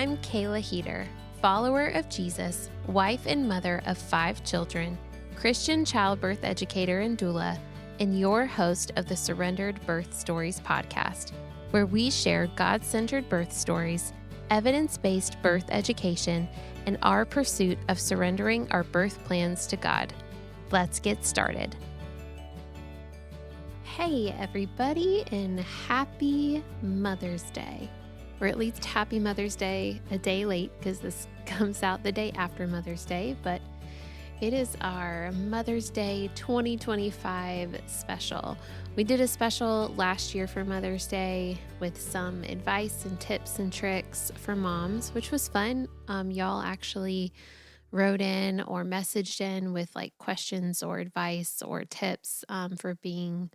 I'm Kayla Heater, follower of Jesus, wife and mother of 5 children, Christian childbirth educator and doula, and your host of the Surrendered Birth Stories podcast, where we share God-centered birth stories, evidence-based birth education, and our pursuit of surrendering our birth plans to God. Let's get started. Hey, everybody, and happy Mother's Day. Or at least happy Mother's Day a day late, because this comes out the day after Mother's Day, but it is our Mother's Day 2025 special. We did a special last year for Mother's Day with some advice and tips and tricks for moms, which was fun. Y'all actually wrote in or messaged in with like questions or advice or tips for being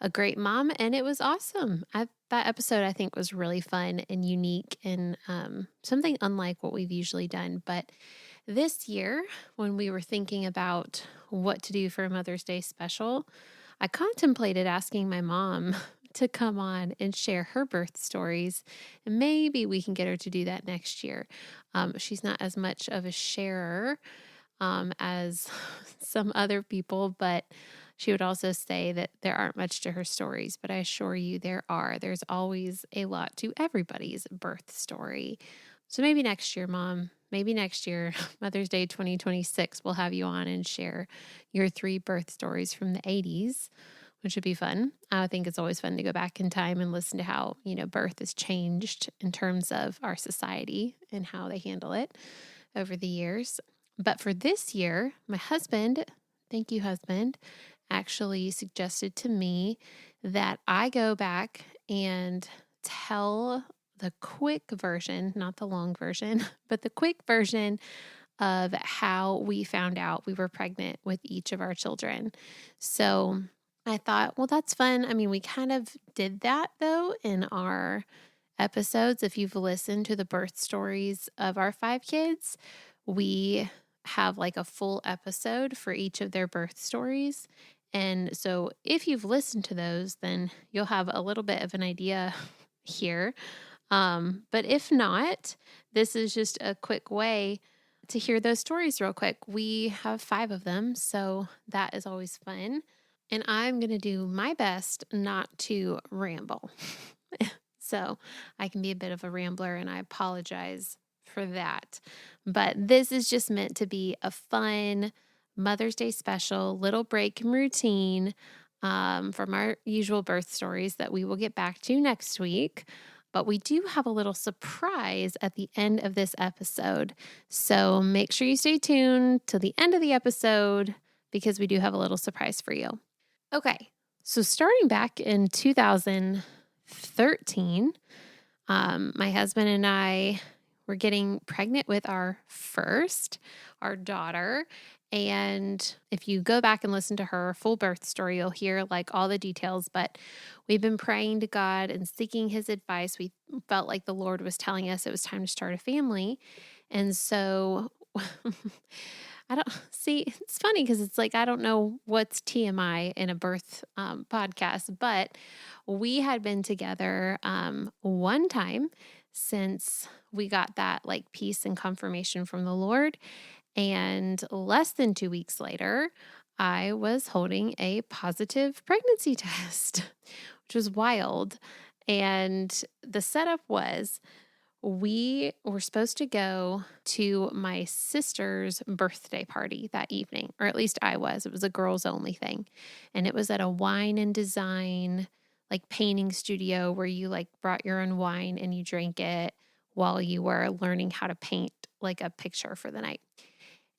a great mom, and it was awesome. That episode, I think, was really fun and unique and something unlike what we've usually done. But this year, when we were thinking about what to do for a Mother's Day special, I contemplated asking my mom to come on and share her birth stories, and maybe we can get her to do that next year. She's not as much of a sharer as some other people, but she would also say that there aren't much to her stories, but I assure you there are. There's always a lot to everybody's birth story. So maybe next year, Mom, maybe next year, Mother's Day 2026, we'll have you on and share your 3 birth stories from the 80s, which would be fun. I think it's always fun to go back in time and listen to how, birth has changed in terms of our society and how they handle it over the years. But for this year, my husband, thank you, husband, actually suggested to me that I go back and tell the quick version, not the long version, but the quick version of how we found out we were pregnant with each of our children. So I thought, well, that's fun. I mean, we kind of did that though in our episodes. If you've listened to the birth stories of our 5 kids, we have like a full episode for each of their birth stories. And so if you've listened to those, then you'll have a little bit of an idea here. But if not, this is just a quick way to hear those stories real quick. We have 5 of them, so that is always fun. And I'm going to do my best not to ramble. So I can be a bit of a rambler, and I apologize for that. But this is just meant to be a fun Mother's Day special, little break and routine from our usual birth stories that we will get back to next week. But we do have a little surprise at the end of this episode. So make sure you stay tuned till the end of the episode because we do have a little surprise for you. Okay, so starting back in 2013, my husband and I were getting pregnant with our daughter. And if you go back and listen to her full birth story, you'll hear like all the details, but we've been praying to God and seeking his advice. We felt like the Lord was telling us it was time to start a family. And so it's funny because it's like, I don't know what's TMI in a birth podcast, but we had been together one time since we got that like peace and confirmation from the Lord. And less than 2 weeks later, I was holding a positive pregnancy test, which was wild. And the setup was we were supposed to go to my sister's birthday party that evening, or at least I was. It was a girls only thing. And it was at a wine and design, like painting studio where you like brought your own wine and you drank it while you were learning how to paint like a picture for the night.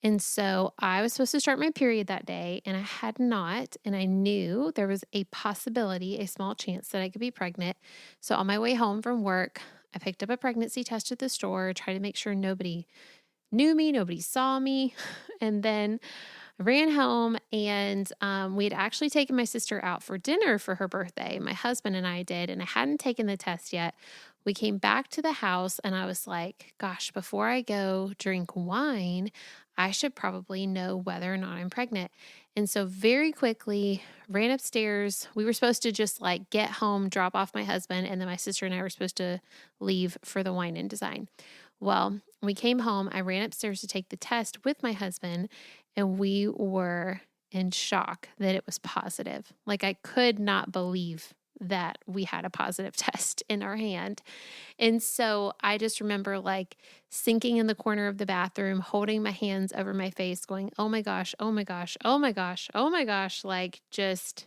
And so I was supposed to start my period that day and I had not, and I knew there was a possibility, a small chance that I could be pregnant. So on my way home from work, I picked up a pregnancy test at the store, tried to make sure nobody knew me, nobody saw me. And then I ran home and we had actually taken my sister out for dinner for her birthday. My husband and I did, and I hadn't taken the test yet. We came back to the house and I was like, gosh, before I go drink wine, I should probably know whether or not I'm pregnant. And so very quickly ran upstairs. We were supposed to just like get home, drop off my husband, and then my sister and I were supposed to leave for the wine and design. Well, we came home. I ran upstairs to take the test with my husband, and we were in shock that it was positive. Like, I could not believe that we had a positive test in our hand. And so I just remember like sinking in the corner of the bathroom, holding my hands over my face, going, oh my gosh, oh my gosh, oh my gosh, oh my gosh. Like, just,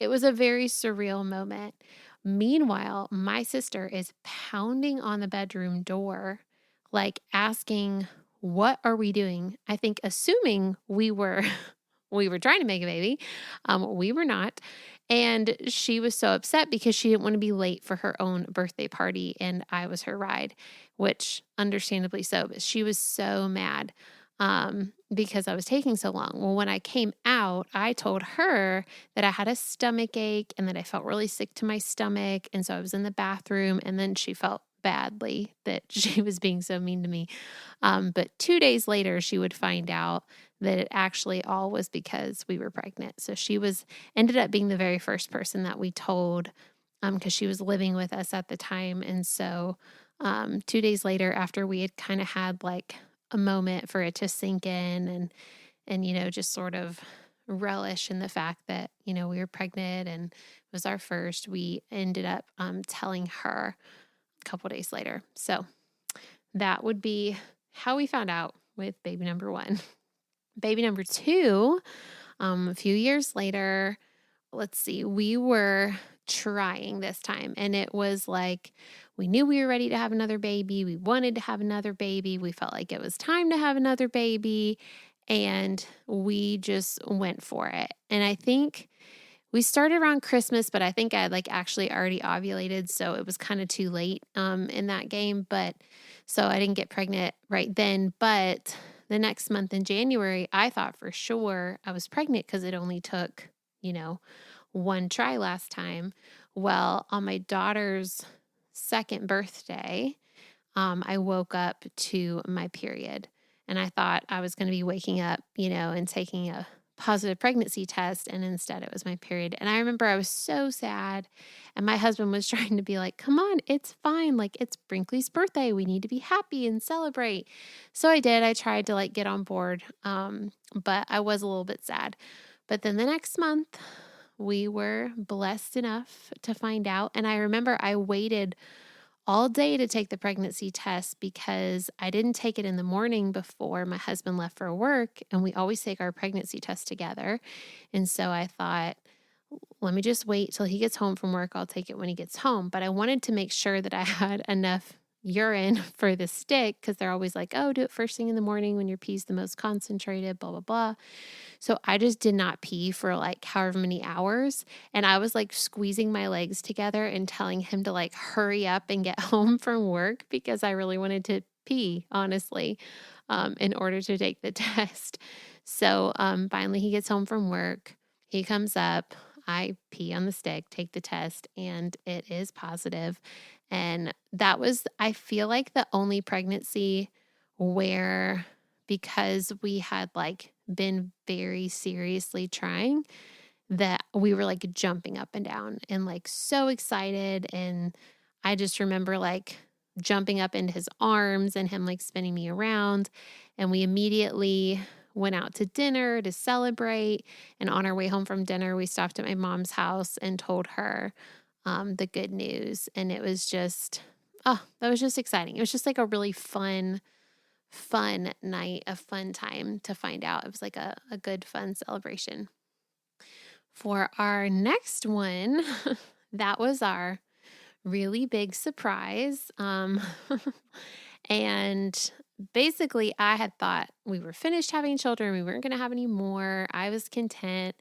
it was a very surreal moment. Meanwhile, my sister is pounding on the bedroom door, like asking, what are we doing? I think assuming we were we were trying to make a baby. We were not. And she was so upset because she didn't want to be late for her own birthday party. And I was her ride, which understandably so. But she was so mad because I was taking so long. Well, when I came out, I told her that I had a stomach ache and that I felt really sick to my stomach. And so I was in the bathroom, and then she felt badly that she was being so mean to me. But 2 days later, she would find out that it actually all was because we were pregnant. So she ended up being the very first person that we told, because she was living with us at the time. And so 2 days later, after we had kind of had like a moment for it to sink in and just sort of relish in the fact that we were pregnant and it was our first, we ended up telling her a couple days later. So that would be how we found out with baby number 1. Baby number 2, a few years later, let's see, we were trying this time, and it was like we knew we were ready to have another baby. We wanted to have another baby. We felt like it was time to have another baby, and we just went for it. And I think we started around Christmas, but I think I had like actually already ovulated, so it was kind of too late in that game. But so I didn't get pregnant right then. But the next month in January, I thought for sure I was pregnant because it only took, one try last time. Well, on my daughter's second birthday, I woke up to my period, and I thought I was going to be waking up, and taking a positive pregnancy test, and instead it was my period. And I remember I was so sad, and my husband was trying to be like, come on, it's fine. Like, it's Brinkley's birthday. We need to be happy and celebrate. So I did. I tried to like get on board, but I was a little bit sad. But then the next month, we were blessed enough to find out. And I remember I waited all day to take the pregnancy test because I didn't take it in the morning before my husband left for work, and we always take our pregnancy test together. And so I thought, let me just wait till he gets home from work. I'll take it when he gets home. But I wanted to make sure that I had enough urine for the stick, because they're always like, oh, do it first thing in the morning when your pee's the most concentrated, blah, blah, blah. So I just did not pee for like however many hours. And I was like squeezing my legs together and telling him to like hurry up and get home from work because I really wanted to pee, honestly, in order to take the test. So finally he gets home from work. He comes up. I pee on the stick, take the test, and it is positive. And that was, I feel like, the only pregnancy where, because we had like been very seriously trying, that we were like jumping up and down and like so excited. And I just remember like jumping up into his arms and him like spinning me around. And we immediately went out to dinner to celebrate. And on our way home from dinner, we stopped at my mom's house and told her the good news. And it was just, that was just exciting. It was just like a really fun night, a fun time to find out. It was like a good, fun celebration. For our next one, that was our really big surprise. And basically, I had thought we were finished having children. We weren't going to have any more. I was content.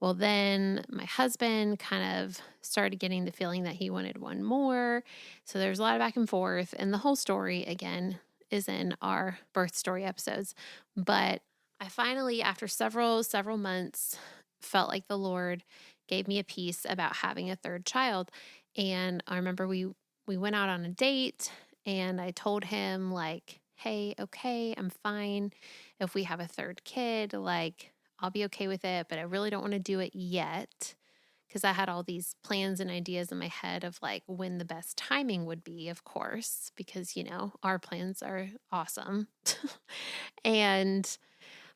Well, then my husband kind of started getting the feeling that he wanted one more. So there's a lot of back and forth. And the whole story, again, is in our birth story episodes. But I finally, after several months, felt like the Lord gave me a peace about having a third child. And I remember we went out on a date, and I told him like, hey, okay, I'm fine if we have a third kid. Like, I'll be okay with it, but I really don't want to do it yet because I had all these plans and ideas in my head of like when the best timing would be, of course, because, our plans are awesome. And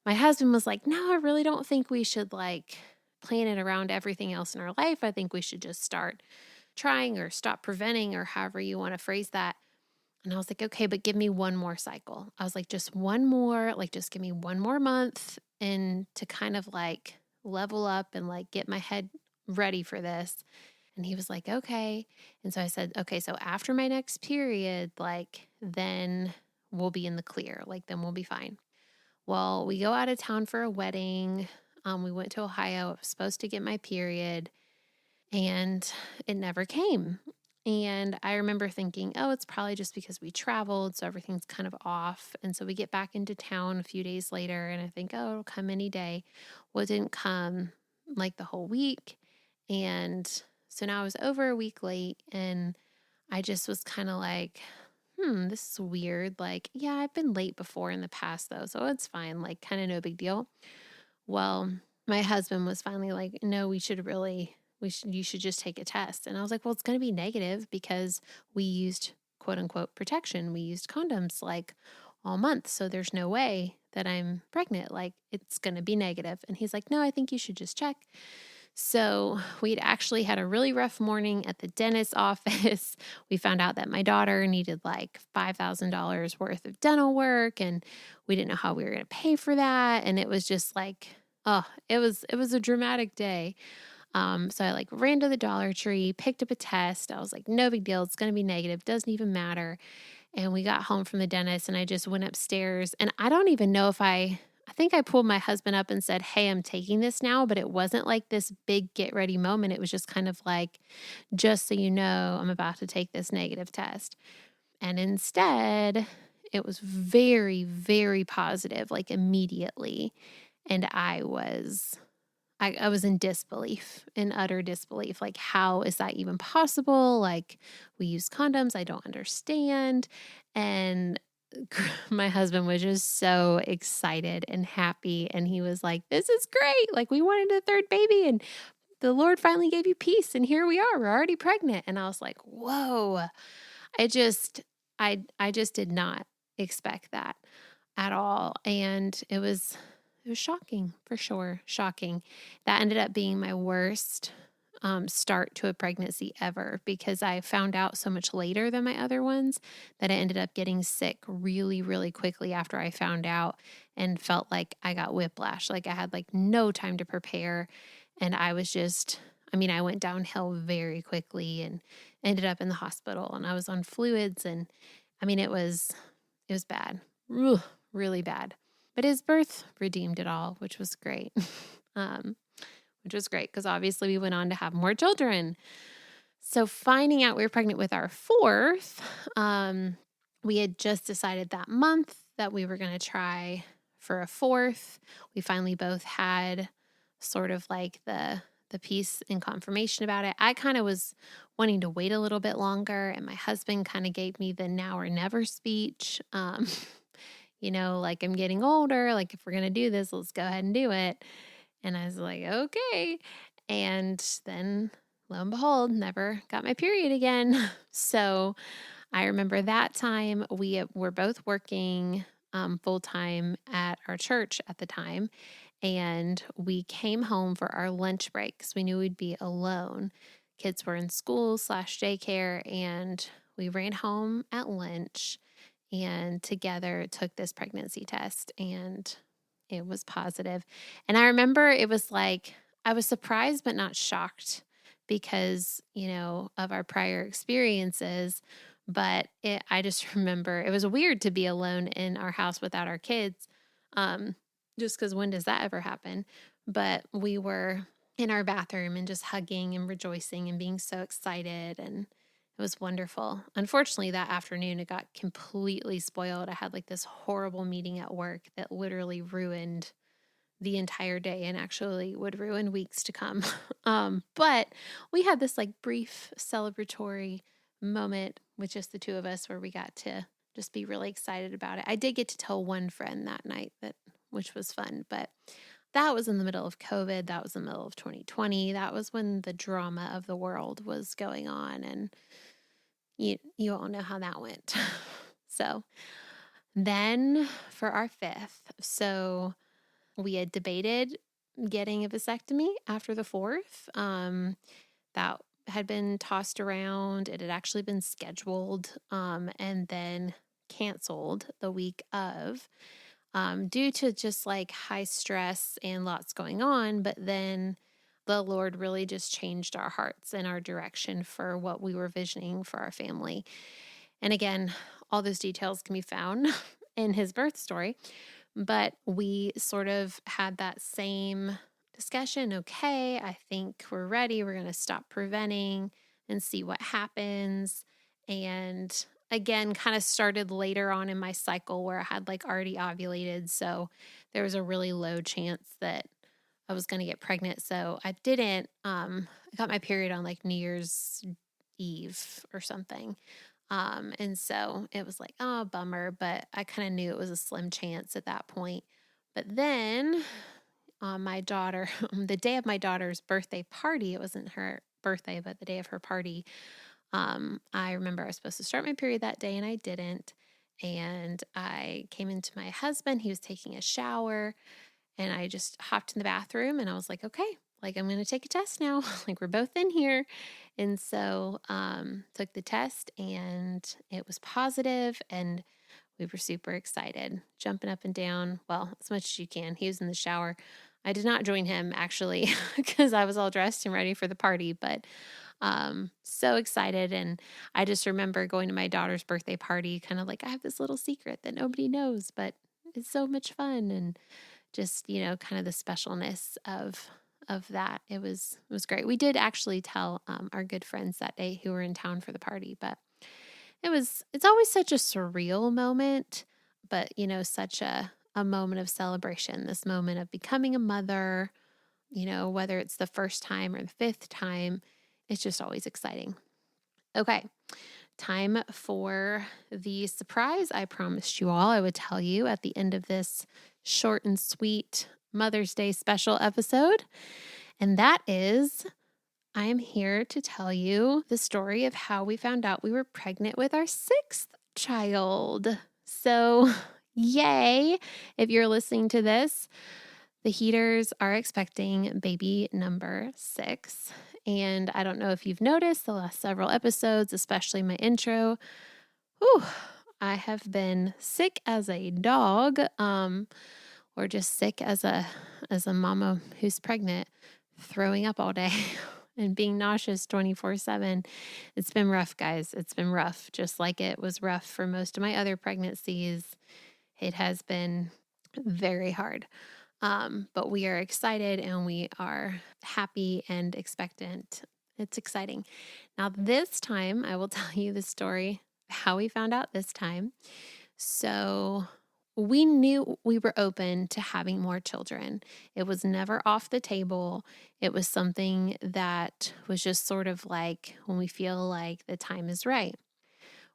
my husband was like, no, I really don't think we should like plan it around everything else in our life. I think we should just start trying or stop preventing or however you want to phrase that. And I was like, okay, but give me one more cycle. I was like, just one more, like, just give me one more month and to kind of like level up and like get my head ready for this. And he was like, okay. And so I said, okay, so after my next period, like, then we'll be in the clear. Like, then we'll be fine. Well, we go out of town for a wedding. We went to Ohio. I was supposed to get my period and it never came. And I remember thinking, oh, it's probably just because we traveled, so everything's kind of off. And so we get back into town a few days later, and I think, oh, it'll come any day. Well, it didn't come like the whole week. And so now I was over a week late, and I just was kind of like, this is weird. Like, yeah, I've been late before in the past, though, so it's fine. Like, kind of no big deal. Well, my husband was finally like, no, you should just take a test. And I was like, well, it's going to be negative because we used quote unquote protection. We used condoms like all month. So there's no way that I'm pregnant. Like it's going to be negative. And he's like, no, I think you should just check. So we'd actually had a really rough morning at the dentist's office. We found out that my daughter needed like $5,000 worth of dental work and we didn't know how we were going to pay for that. And it was just like, it was a dramatic day. So I like ran to the Dollar Tree, picked up a test. I was like, no big deal. It's going to be negative. Doesn't even matter. And we got home from the dentist and I just went upstairs and I don't even know if I think I pulled my husband up and said, hey, I'm taking this now, but it wasn't like this big get ready moment. It was just kind of like, just so you know, I'm about to take this negative test. And instead, it was very, very positive, like immediately. And I was in disbelief, in utter disbelief. Like, how is that even possible? Like, we use condoms. I don't understand. And my husband was just so excited and happy. And he was like, this is great. Like, we wanted a third baby and the Lord finally gave you peace. And here we are. We're already pregnant. And I was like, whoa. I just did not expect that at all. And it was shocking, for sure. Shocking. That ended up being my worst start to a pregnancy ever because I found out so much later than my other ones that I ended up getting sick really, really quickly after I found out and felt like I got whiplash. Like I had like no time to prepare. And I was I went downhill very quickly and ended up in the hospital and I was on fluids and it was bad, really bad. But his birth redeemed it all, which was great. Because obviously we went on to have more children. So finding out we were pregnant with our fourth, we had just decided that month that we were going to try for a fourth. We finally both had sort of like the peace and confirmation about it. I kind of was wanting to wait a little bit longer, and my husband kind of gave me the now or never speech. Like I'm getting older, like if we're going to do this, let's go ahead and do it. And I was like, okay. And then lo and behold, never got my period again. So I remember that time we were both working full time at our church at the time. And we came home for our lunch break because we knew we'd be alone. Kids were in school / daycare, and we ran home at lunch and together took this pregnancy test and it was positive. And I remember it was like, I was surprised but not shocked because, of our prior experiences. But I just remember it was weird to be alone in our house without our kids. Just because when does that ever happen? But we were in our bathroom and just hugging and rejoicing and being so excited, and it was wonderful. Unfortunately, that afternoon, it got completely spoiled. I had like this horrible meeting at work that literally ruined the entire day and actually would ruin weeks to come. But we had this like brief celebratory moment with just the two of us where we got to just be really excited about it. I did get to tell one friend that night which was fun, but that was in the middle of COVID. That was in the middle of 2020. That was when the drama of the world was going on. And you all know how that went. So then for our fifth, so we had debated getting a vasectomy after the fourth. That had been tossed around. It had actually been scheduled and then canceled the week of due to just like high stress and lots going on. But then the Lord really just changed our hearts and our direction for what we were visioning for our family. And again, all those details can be found in his birth story. But we sort of had that same discussion. Okay, I think we're ready. We're going to stop preventing and see what happens. And again, kind of started later on in my cycle where I had like already ovulated. So there was a really low chance that I was going to get pregnant. So I didn't. I got my period on like New Year's Eve or something. And so it was like, oh, bummer, but I kind of knew it was a slim chance at that point. But then on my daughter, the day of my daughter's birthday party, it wasn't her birthday, but the day of her party, I remember I was supposed to start my period that day and I didn't. And I came into my husband, he was taking a shower, and I just hopped in the bathroom and I was like, okay, like I'm going to take a test now. Like we're both in here. And so took the test and it was positive and we were super excited, jumping up and down. Well, as much as you can. He was in the shower. I did not join him actually because I was all dressed and ready for the party, but so excited. And I just remember going to my daughter's birthday party, kind of like, I have this little secret that nobody knows, but it's so much fun. And just, kind of the specialness of that. It was great. We did actually tell our good friends that day who were in town for the party, but it's always such a surreal moment, but such a moment of celebration, this moment of becoming a mother, whether it's the first time or the fifth time, it's just always exciting. Okay. Time for the surprise I promised you all I would tell you at the end of this short and sweet Mother's Day special episode. And that is, I am here to tell you the story of how we found out we were pregnant with our sixth child. So, yay. If you're listening to this, the Heaters are expecting baby number 6. And I don't know if you've noticed the last several episodes, especially my intro. Whew, I have been sick as a dog, or just sick as a mama who's pregnant, throwing up all day and being nauseous 24/7. It's been rough, guys. It's been rough, just like it was rough for most of my other pregnancies. It has been very hard. But we are excited and we are happy and expectant. It's exciting. Now, this time, I will tell you the story, how we found out this time. So we knew we were open to having more children. It was never off the table. It was something that was just sort of like when we feel like the time is right.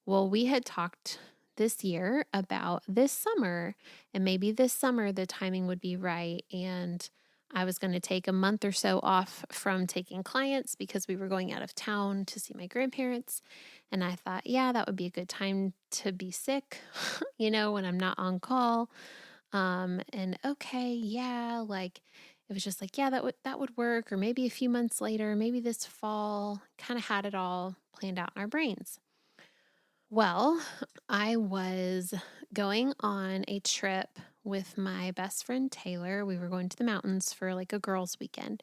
Well, we had talked this year about this summer, and maybe this summer the timing would be right. And I was going to take a month or so off from taking clients because we were going out of town to see my grandparents. And I thought, yeah, that would be a good time to be sick, when I'm not on call. And okay, yeah, like it was just like, yeah, that would work. Or maybe a few months later, maybe this fall, kind of had it all planned out in our brains. Well, I was going on a trip with my best friend Taylor. We were going to the mountains for like a girls' weekend,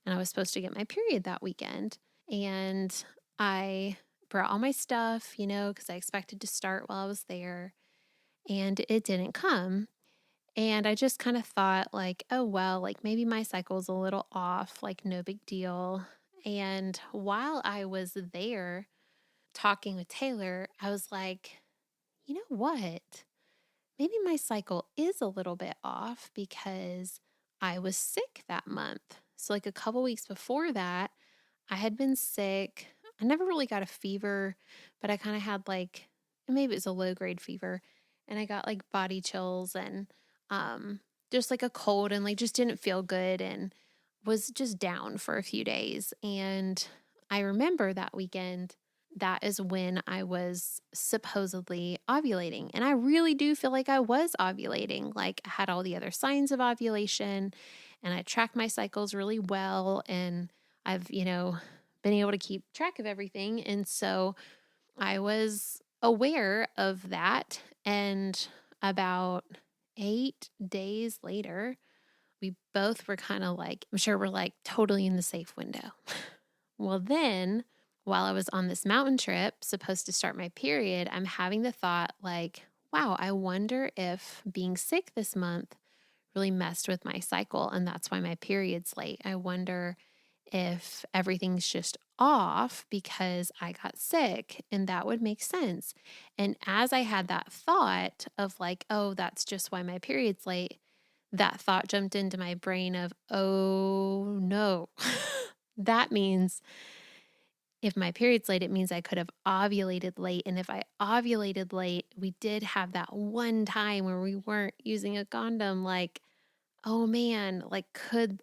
and I was supposed to get my period that weekend. And I brought all my stuff, because I expected to start while I was there, and it didn't come. And I just kind of thought like, oh, well, like maybe my cycle's a little off, like no big deal. And while I was there, talking with Taylor, I was like, you know what? Maybe my cycle is a little bit off because I was sick that month. So, like a couple weeks before that, I had been sick. I never really got a fever, but I kind of had like, maybe it was a low grade fever. And I got like body chills and just like a cold and like just didn't feel good and was just down for a few days. And I remember that weekend, that is when I was supposedly ovulating. And I really do feel like I was ovulating. Like I had all the other signs of ovulation and I tracked my cycles really well. And I've, been able to keep track of everything. And so I was aware of that. And about 8 days later, we both were kind of like, I'm sure we're like totally in the safe window. Well, then while I was on this mountain trip, supposed to start my period, I'm having the thought like, wow, I wonder if being sick this month really messed with my cycle. And that's why my period's late. I wonder if everything's just off because I got sick, and that would make sense. And as I had that thought of like, oh, that's just why my period's late, that thought jumped into my brain of, oh no, that means if my period's late, it means I could have ovulated late. And if I ovulated late, we did have that one time where we weren't using a condom. Like, oh man, like could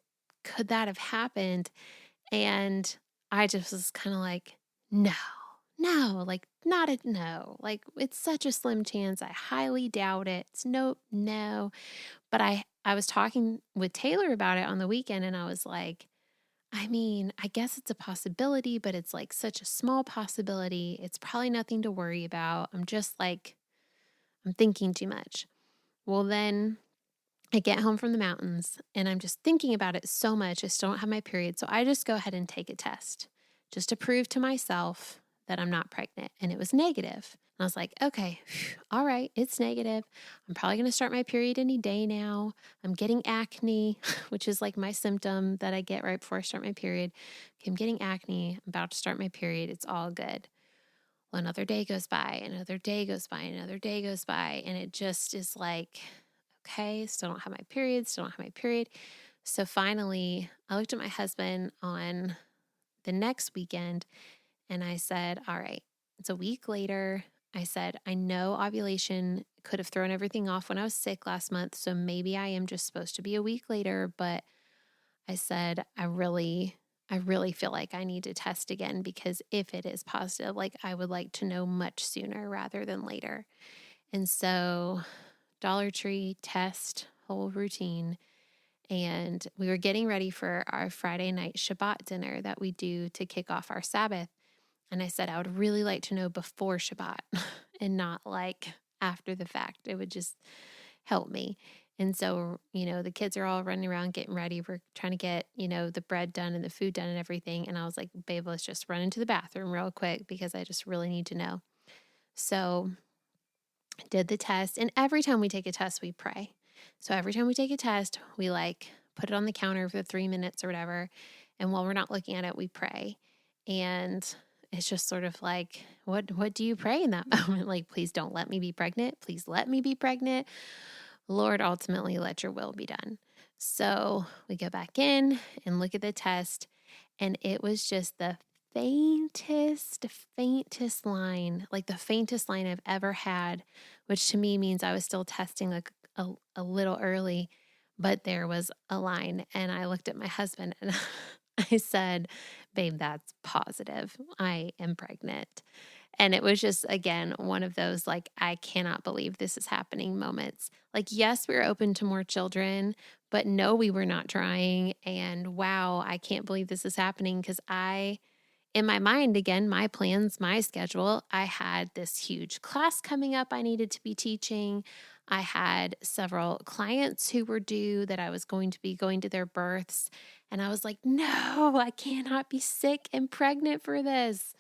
that have happened? And I just was kind of like, no, like not a no. Like it's such a slim chance. I highly doubt it. It's no. But I was talking with Taylor about it on the weekend, and I was like, I mean, I guess it's a possibility, but it's like such a small possibility. It's probably nothing to worry about. I'm just like, I'm thinking too much. Well, then I get home from the mountains and I'm just thinking about it so much. I still don't have my period. So I just go ahead and take a test just to prove to myself that I'm not pregnant. And it was negative. And I was like, okay, all right, it's negative. I'm probably going to start my period any day now. I'm getting acne, which is like my symptom that I get right before I start my period. Okay, I'm getting acne. I'm about to start my period. It's all good. Well, another day goes by, another day goes by, another day goes by. And it just is like, okay, still don't have my period, still don't have my period. So finally, I looked at my husband on the next weekend and I said, all right, it's a week later. I said, I know ovulation could have thrown everything off when I was sick last month. So maybe I am just supposed to be a week later. But I said, I really feel like I need to test again because if it is positive, like I would like to know much sooner rather than later. And so Dollar Tree test, whole routine. And we were getting ready for our Friday night Shabbat dinner that we do to kick off our Sabbath. And I said, I would really like to know before Shabbat and not like after the fact. It would just help me. And so, the kids are all running around getting ready. We're trying to get, the bread done and the food done and everything. And I was like, babe, let's just run into the bathroom real quick because I just really need to know. So I did the test. And every time we take a test, we pray. So every time we take a test, we like put it on the counter for 3 minutes or whatever. And while we're not looking at it, we pray. And it's just sort of like, what do you pray in that moment? Like, please don't let me be pregnant. Please let me be pregnant. Lord, ultimately, let your will be done. So we go back in and look at the test, and it was just the faintest line, like the faintest line I've ever had, which to me means I was still testing like a little early, but there was a line. And I looked at my husband and I said, babe, that's positive. I am pregnant. And it was just, again, one of those like, I cannot believe this is happening moments. Like, yes, we were open to more children, but no, we were not trying. And wow, I can't believe this is happening because in my mind, again, my plans, my schedule, I had this huge class coming up I needed to be teaching. I had several clients who were due that I was going to be going to their births. And I was like, no, I cannot be sick and pregnant for this.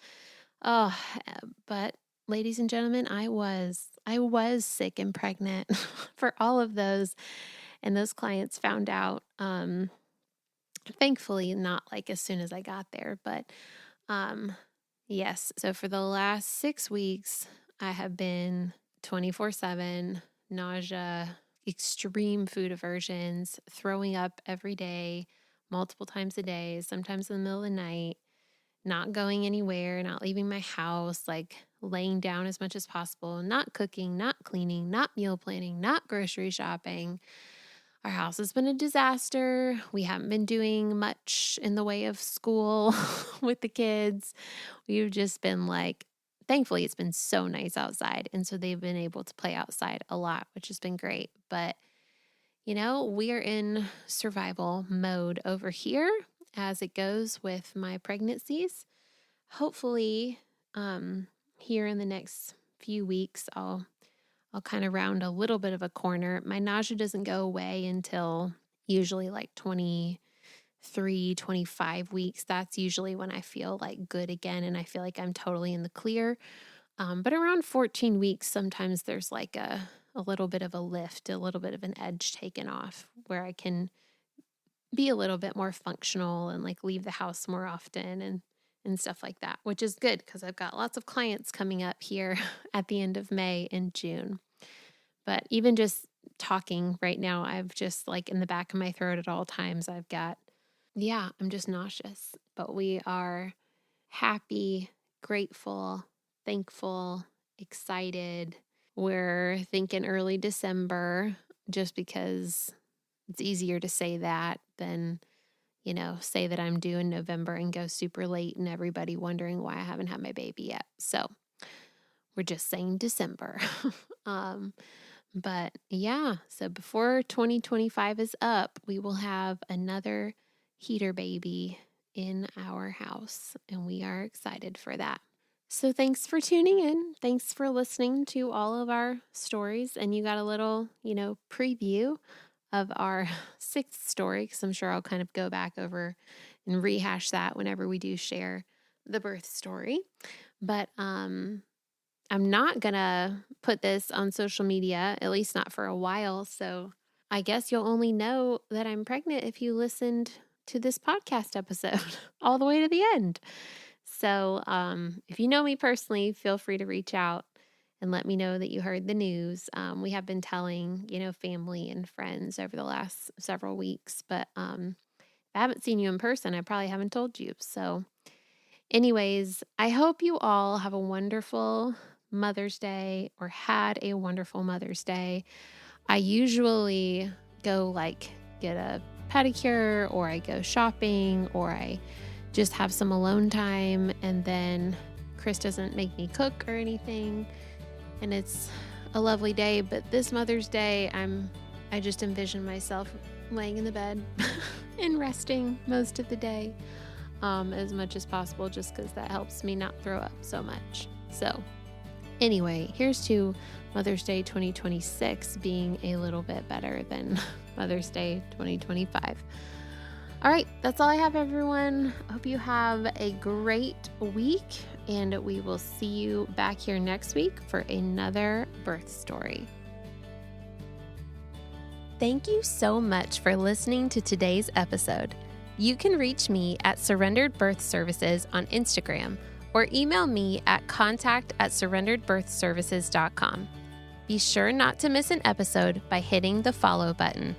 Oh, but ladies and gentlemen, I was sick and pregnant for all of those. And those clients found out, thankfully, not like as soon as I got there, but yes. So for the last 6 weeks, I have been 24/7, nausea, extreme food aversions, throwing up every day, multiple times a day, sometimes in the middle of the night, not going anywhere, not leaving my house, like laying down as much as possible, not cooking, not cleaning, not meal planning, not grocery shopping. Our house has been a disaster. We haven't been doing much in the way of school with the kids. We've just been like, thankfully, it's been so nice outside. And so they've been able to play outside a lot, which has been great. But, we are in survival mode over here as it goes with my pregnancies. Hopefully, here in the next few weeks, I'll kind of round a little bit of a corner. My nausea doesn't go away until usually like 23, 25 weeks. That's usually when I feel like good again and I feel like I'm totally in the clear. But around 14 weeks, sometimes there's like a little bit of a lift, a little bit of an edge taken off where I can be a little bit more functional and like leave the house more often and stuff like that, which is good because I've got lots of clients coming up here at the end of May and June. But even just talking right now, I've just like in the back of my throat at all times, I'm just nauseous. But we are happy, grateful, thankful, excited. We're thinking early December just because it's easier to say that than, say that I'm due in November and go super late and everybody wondering why I haven't had my baby yet. So we're just saying December. But yeah, so before 2025 is up, we will have another heater baby in our house, and we are excited for that. So thanks for tuning in. Thanks for listening to all of our stories, and you got a little, preview of our sixth story, because I'm sure I'll kind of go back over and rehash that whenever we do share the birth story. But I'm not going to put this on social media, at least not for a while. So I guess you'll only know that I'm pregnant if you listened to this podcast episode all the way to the end. So if you know me personally, feel free to reach out and let me know that you heard the news. We have been telling, family and friends over the last several weeks, but if I haven't seen you in person, I probably haven't told you. So anyways, I hope you all have a wonderful Mother's Day or had a wonderful Mother's Day. I usually go get a pedicure or I go shopping or I just have some alone time, and then Chris doesn't make me cook or anything, and it's a lovely day. But this Mother's Day, I just envision myself laying in the bed and resting most of the day as much as possible, just because that helps me not throw up so much. So anyway, here's to Mother's Day 2026 being a little bit better than Mother's Day 2025. All right, that's all I have, everyone. Hope you have a great week, and we will see you back here next week for another birth story. Thank you so much for listening to today's episode. You can reach me at Surrendered Birth Services on Instagram or email me at contact@surrenderedbirthservices.com. Be sure not to miss an episode by hitting the follow button.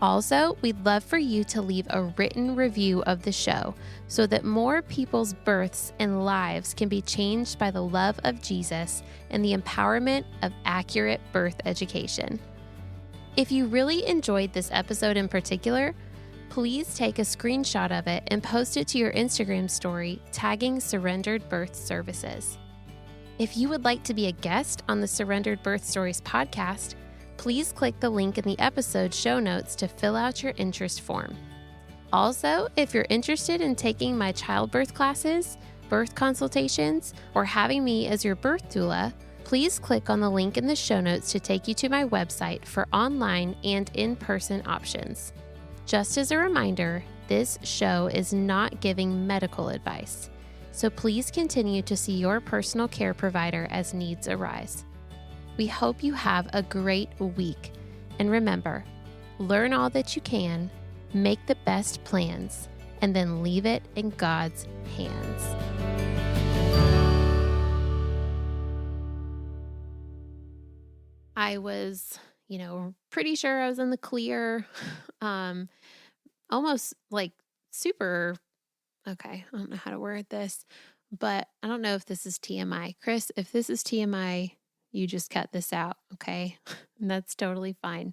Also, we'd love for you to leave a written review of the show so that more people's births and lives can be changed by the love of Jesus and the empowerment of accurate birth education. If you really enjoyed this episode in particular, please take a screenshot of it and post it to your Instagram story, tagging Surrendered Birth Services. If you would like to be a guest on the Surrendered Birth Stories podcast, please click the link in the episode show notes to fill out your interest form. Also, if you're interested in taking my childbirth classes, birth consultations, or having me as your birth doula, please click on the link in the show notes to take you to my website for online and in-person options. Just as a reminder, this show is not giving medical advice, so please continue to see your personal care provider as needs arise. We hope you have a great week, and remember, learn all that you can, make the best plans, and then leave it in God's hands. I was, pretty sure I was in the clear, almost like super, okay, I don't know how to word this, but I don't know if this is TMI. Chris, if this is TMI, you just cut this out, okay? That's totally fine.